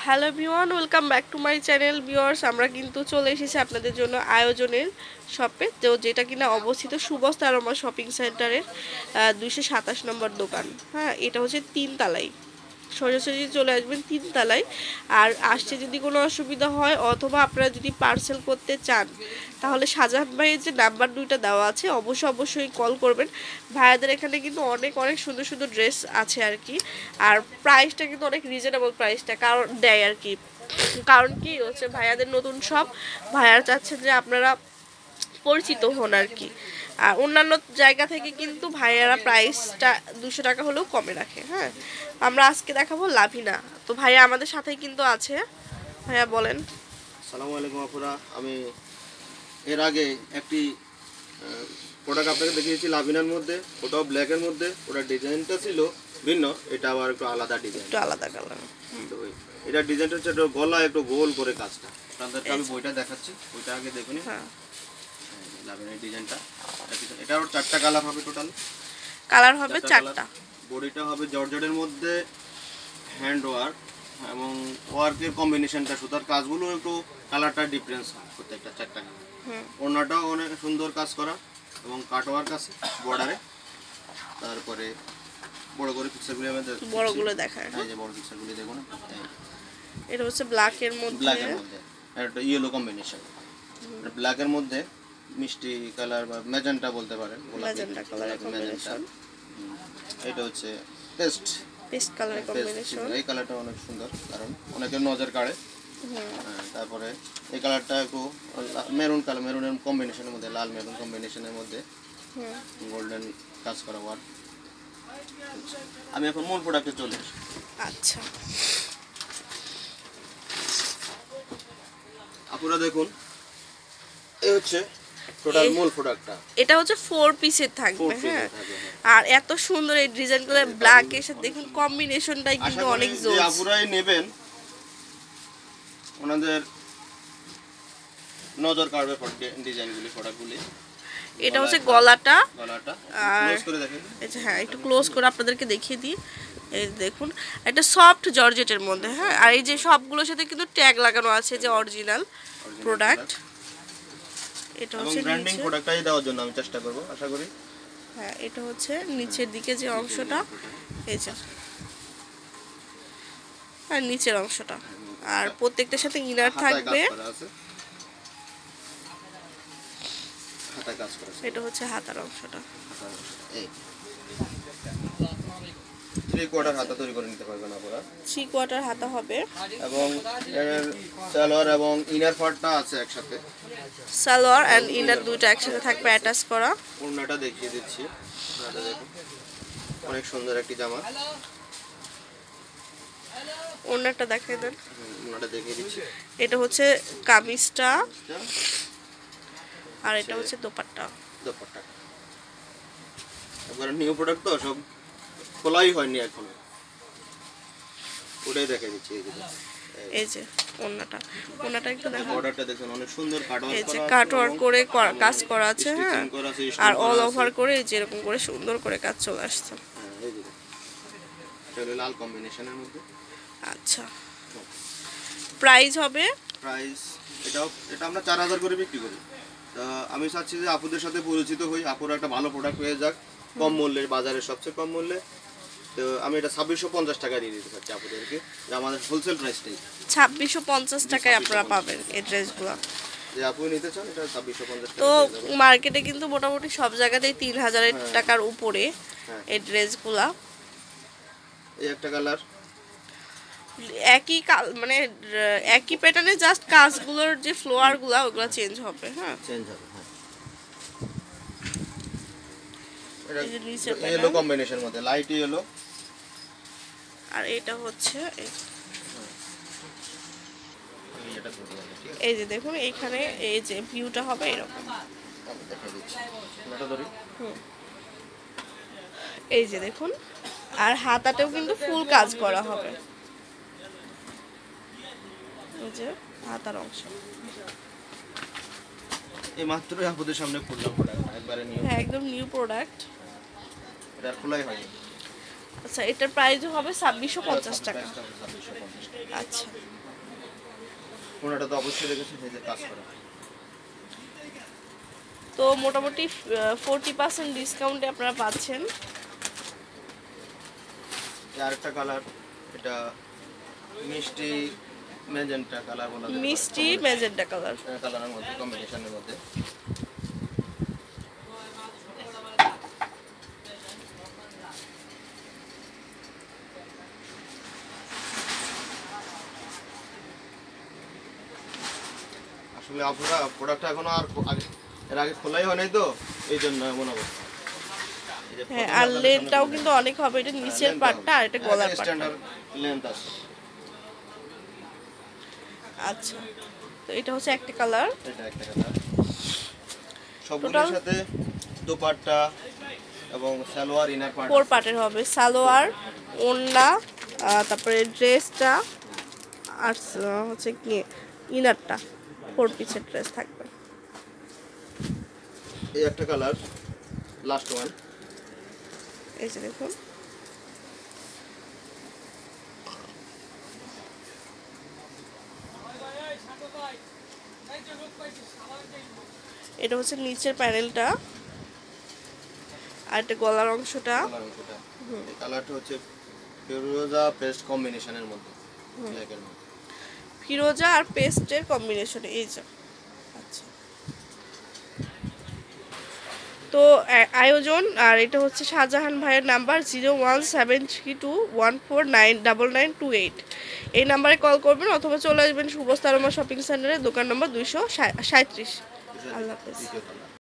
Hello everyone, welcome back to my channel viewers. আমরা কিন্তু চলে এসেছি আপনাদের জন্য আয়োজনের শপে, তো যেটা কিনা অবস্থিত সুবস্তা আরোমা শপিং সেন্টারের 227 নম্বর দোকান। হ্যাঁ, এটা হচ্ছে 3 তলায়, সোজাসুজি চলে আসবেন 3 তলায়। আর আসতে যদি কোনো অসুবিধা হয় অথবা আপনারা যদি পার্সেল করতে চান তাহলে শাহজাহান ভাইয়ের যে নাম্বার 2টা দেওয়া আছে অবশ্যই কল করবেন। ভাইয়াদের এখানে কিন্তু অনেক সুন্দর সুন্দর ড্রেস আছে আর কি। আর প্রাইসটা কিন্তু অনেক রিজনেবল প্রাইসটা কারণ দেয় আর কি। কারণ কি হচ্ছে, ভাইয়াদের নতুন সব ভাইয়ারা চাচ্ছেন যে আপনারা পরিচিত হন আর কি। আর অন্যান্য জায়গা থেকে কিন্তু ভাইয়ারা প্রাইসটা 200 টাকা হলেও কমে রাখে। হ্যাঁ, আমরা আজকে দেখাবো লাভিনা। তো ভাইয়া আমাদের সাথেই কিন্তু আছে। ভাইয়া বলেন। আসসালামু আলাইকুম আপুরা। আমি এর আগে একটি প্রোডাক্ট আপনাকে দেখিয়েছি লাভিনার মধ্যে, ওটাও ব্ল্যাকের মধ্যে। ওটার ডিজাইনটা ছিল ভিন্ন, এটা আবার একটু আলাদা ডিজাইন, একটু আলাদা কালার। তো এটা ডিজাইনটা হচ্ছে একটু গলা একটু গোল করে কাজটা। আপনাদেরকে আমি বইটা দেখাচ্ছি, ওইটা আগে দেখুন। হ্যাঁ, লাভিনার ডিজাইনটা এটা ওর 4টা কালার হবে, টোটাল কালার হবে 4টা। বডিটা হবে জর্জেটের মধ্যে, হ্যান্ড ওয়ার্ক এবং ওয়ার্কের কম্বিনেশনটা, সুতার কাজগুলো একটু কালারটা ডিফারেন্স হয় প্রত্যেকটা 4টা কালার। ওড়নাটাও অনেক সুন্দর কাজ করা এবং কাট ওয়ার্ক আছে বর্ডারে। তারপরে বড় করে পিকচারগুলো আমাদের বড়গুলো দেখায়। এই যে বড় পিকচারগুলো দেখুন, এটা হচ্ছে ব্ল্যাকের মধ্যে, আর একটা ইয়েলো কম্বিনেশন। ব্ল্যাকের মধ্যে মিষ্টি কালার বা ম্যাজেন্টা বলতে পারেন, ম্যাজেন্টা কালারের কম্বিনেশন। এটা হচ্ছে পেস্ট কালারের কম্বিনেশন। এই কালারটা অনেক সুন্দর, কারণ অনেকের নজর কাড়ে। তারপরে এই কালারটা একটু মেরুন কালার, মেরুনের কম্বিনেশনের মধ্যে, লাল মেরুন কম্বিনেশনের মধ্যে গোল্ডেন কাজ করা ওয়ার্ক। আমি এখন মূল প্রোডাক্টে চলে আসি। আচ্ছা, আপনারা দেখুন, এই হচ্ছে টোটাল মূল প্রোডাক্টটা। এটা হচ্ছে 4 পিসের থাকবে। হ্যাঁ, আর এত সুন্দর এই ডিজাইনগুলো ব্ল্যাক এর সাথে দেখুন কম্বিনেশনটাই কিন্তু অনেক জোস। আপুরাই নেবেন, ওনাদের নজর কাড়বে ডিজাইনগুলি, প্রোডাক্টগুলি। এটা হচ্ছে গলাটা, আর ক্লোজ করে দেখেন। হ্যাঁ, একটু ক্লোজ করে আপনাদেরকে দেখিয়ে দিই। এই দেখুন, একটা সফট জর্জেটের মধ্যে। হ্যাঁ, আর এই যে সবগুলোর সাথে কিন্তু ট্যাগ লাগানো আছে যে অরিজিনাল প্রোডাক্ট। এটা হচ্ছে ব্র্যান্ডিং প্রোডাক্টটাই দেওয়ার জন্য আমি চেষ্টা করব, আশা করি। হ্যাঁ, এটা হচ্ছে নিচের দিকে যে অংশটা, এই যে আর নিচের অংশটা, আর প্রত্যেকটার সাথে ইনার থাকবে। এটা হচ্ছে হাতার অংশটা। এই 3/4 হাতা তৈরি করে নিতে পারবেন আপনারা। 3/4 হাতা হবে এবং এর সালোয়ার এবং ইনার পার্টটা আছে একসাথে। সালোয়ার এন্ড ইনার দুটো একসাথে থাকবে অ্যাটাচ করা। ওড়নাটা দেখিয়ে দিচ্ছি, ওড়নাটা দেখুন, অনেক সুন্দর একটি জামা। ওড়নাটা দেখিয়ে দেন। ওড়নাটা দেখিয়ে দিচ্ছি। এটা হচ্ছে কামিজটা, আর এটা হচ্ছে দোপাট্টা। একবার নিউ প্রোডাক্ট তো, সব খোলাই হয়নি এখনো, ওটাই দেখিয়ে দিচ্ছি। এই যে ওড়নাটা একটু দেখুন, বর্ডারটা দেখুন, অনেক সুন্দর এই যে কাট ওয়ার্ক করে কাজ করা আছে। হ্যাঁ, আর অল ওভার করে যেরকম করে সুন্দর করে কাজ চলে আসছে। এই যে এটা লাল কম্বিনেশনের মধ্যে। আচ্ছা, প্রাইস হবে, এটা আমরা 4000 করে বিক্রি করি। তো আমি চাচ্ছি যে আপুদের সাথে পরিচিত হই, আপুরা একটা ভালো প্রোডাক্ট পেয়ে যাক কম মূল্যে, বাজারের সবচেয়ে কম মূল্যে। তো আমি এটা 2650 টাকা দিয়ে দিতে চাচ্ছি আপুদেরকে, যে আমাদের হোলসেল প্রাইসটাই 2650 টাকায় আপনারা পাবেন এই ড্রেসগুলো। যে আপু নিতে চান এটা 2650 টাকা। তো মার্কেটে কিন্তু মোটামুটি সব জায়গাতেই 3000 টাকার উপরে এই ড্রেসগুলা। এই একটা কালার, একই মানে একই প্যাটার্নে, জাস্ট কাজগুলোর যে ফ্লোয়ারগুলো ওগুলো চেঞ্জ হবে। হ্যাঁ, চেঞ্জ হবে। এটা নিচে ইয়েলো কম্বিনেশনের মধ্যে, লাইট ইয়েলো। আর এটা হচ্ছে এই যে দেখুন, এইখানে এই যে ভিউটা হবে এরকম। এই যে দেখুন, আর হাতাতেও কিন্তু ফুল কাজ করা হবে। এই যে হাতার অংশ, এই মাত্রই আপনাদের সামনে খুললাম প্রোডাক্ট, একবারে নিউ। হ্যাঁ, একদম নিউ প্রোডাক্ট। এটা খোলাই হয়নি। আচ্ছা, এটার প্রাইস হবে 2650 টাকা। প্রাইসটা হবে 2650 টাকা। আচ্ছা, ওনাটা তো অবশ্যই দেখেছেন এই যে কাজ করা। তো মোটামুটি 40% ডিসকাউন্টে আপনারা পাচ্ছেন। আরেকটা কালার, এটা মিষ্টি ম্যাজেন্টা কালার বলা যায়, মিষ্টি ম্যাজেন্টা কালার। কালারের মধ্যে কম্বিনেশনের মধ্যে। আসলে আপনারা প্রোডাক্টটা এখনো এর আগে খোলাই হয় নাই তো, এই জন্য এমন অবস্থা। এই যে হ্যাঁ, প্রথমে আর আপনাদের লেন্থটাও সামনে কিন্তু অনেক হবে, এটা নিচের length পাটটা আর এটা হবে। গলার একটা পাটটা। স্ট্যান্ডার্ড লেন্থ আছে। আচ্ছা, তো এটা হচ্ছে একটা কালার। এটা একটা কালার। সবগুলোর Total? সাথে দোপাট্টা এবং সালোয়ার ইনার পার্ট 4 পার্টের হবে, সালোয়ার, ওড়না, তারপরে ড্রেসটা আর হচ্ছে কি ইনারটা, 4 পিসের ড্রেস থাকবে। এই একটা কালার, লাস্ট ওয়ান। এই যে দেখুন, এটা হচ্ছে নিচের প্যানেলটা আর এটা গলার অংশটা। কালার অংশটা, এই কালারটা হচ্ছে ফিরোজা পেস্ট কম্বিনেশনের মধ্যে, ব্ল্যাকের মধ্যে। ফিরোজা আর পেস্টের কম্বিনেশনে, এই যে। আচ্ছা, তো আয়োজন, আর এটা হচ্ছে শাহজাহান ভাইয়ের নাম্বার 0173214999928। এই নাম্বারে কল করবেন অথবা চলে আসবেন শুভস্তারমা শপিং সেন্টারে, দোকান নম্বর 237। আল্লাহ হাফেজ। দ্বিতীয় কালার।